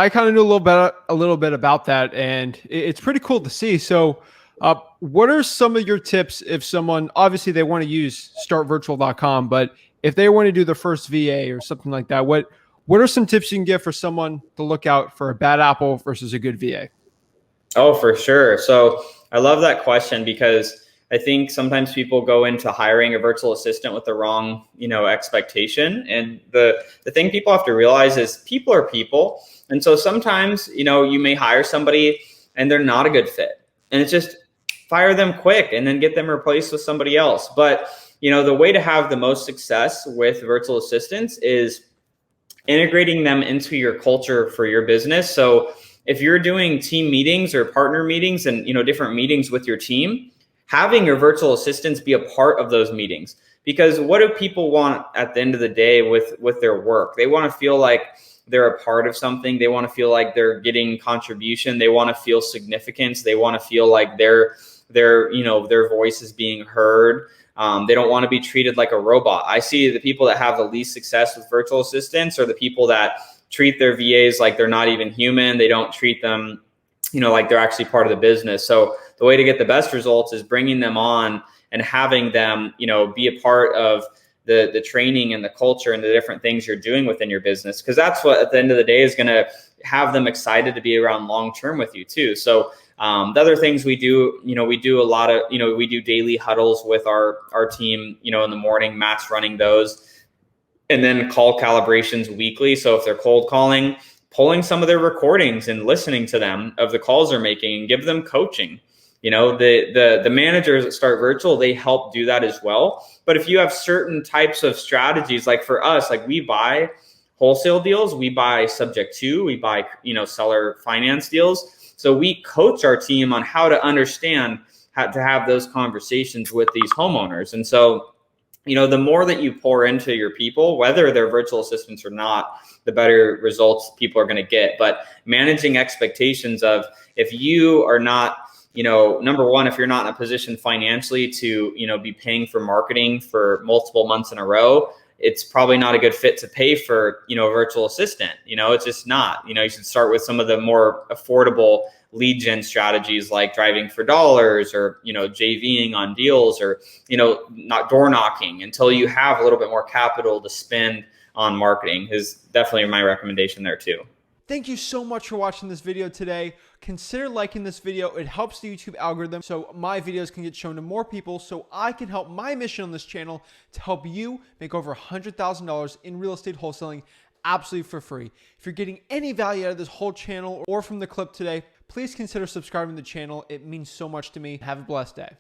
I kind of knew a little bit about that, and it's pretty cool to see. So, what are some of your tips if someone obviously they want to use startvirtual.com, but if they want to do the first VA or something like that, what are some tips you can give for someone to look out for a bad apple versus a good VA? Oh, for sure. So I love that question because I think sometimes people go into hiring a virtual assistant with the wrong, expectation. And the thing people have to realize is people are people. And so sometimes, you may hire somebody and they're not a good fit. And it's just fire them quick and then get them replaced with somebody else. But, the way to have the most success with virtual assistants is integrating them into your culture for your business. So if you're doing team meetings or partner meetings and different meetings with your team, having your virtual assistants be a part of those meetings. Because what do people want at the end of the day with their work? They want to feel like they're a part of something. They want to feel like they're getting contribution. They want to feel significance. They want to feel like their voice is being heard. They don't want to be treated like a robot. I see the people that have the least success with virtual assistants are the people that treat their VAs like they're not even human. They don't treat them, like they're actually part of the business. So the way to get the best results is bringing them on and having them, be a part of the training and the culture and the different things you're doing within your business. Because that's what at the end of the day is going to have them excited to be around long term with you too. So the other things we do, we do a lot of, we do daily huddles with our team, in the morning. Matt's running those, and then call calibrations weekly. So if they're cold calling, pulling some of their recordings and listening to them of the calls they're making and give them coaching. The managers that Start Virtual, they help do that as well. But if you have certain types of strategies, like for us, like we buy wholesale deals, we buy subject to, we buy, seller finance deals. So we coach our team on how to understand how to have those conversations with these homeowners. And so, the more that you pour into your people, whether they're virtual assistants or not, the better results people are going to get. But managing expectations of if you are not, number one, if you're not in a position financially to, be paying for marketing for multiple months in a row, it's probably not a good fit to pay for, a virtual assistant. It's just not. You should start with some of the more affordable lead gen strategies like driving for dollars or, JVing on deals or, not door knocking until you have a little bit more capital to spend on marketing is definitely my recommendation there too. Thank you so much for watching this video today. Consider liking this video. It helps the YouTube algorithm so my videos can get shown to more people so I can help my mission on this channel to help you make over $100,000 in real estate wholesaling absolutely for free. If you're getting any value out of this whole channel or from the clip today, please consider subscribing to the channel. It means so much to me. Have a blessed day.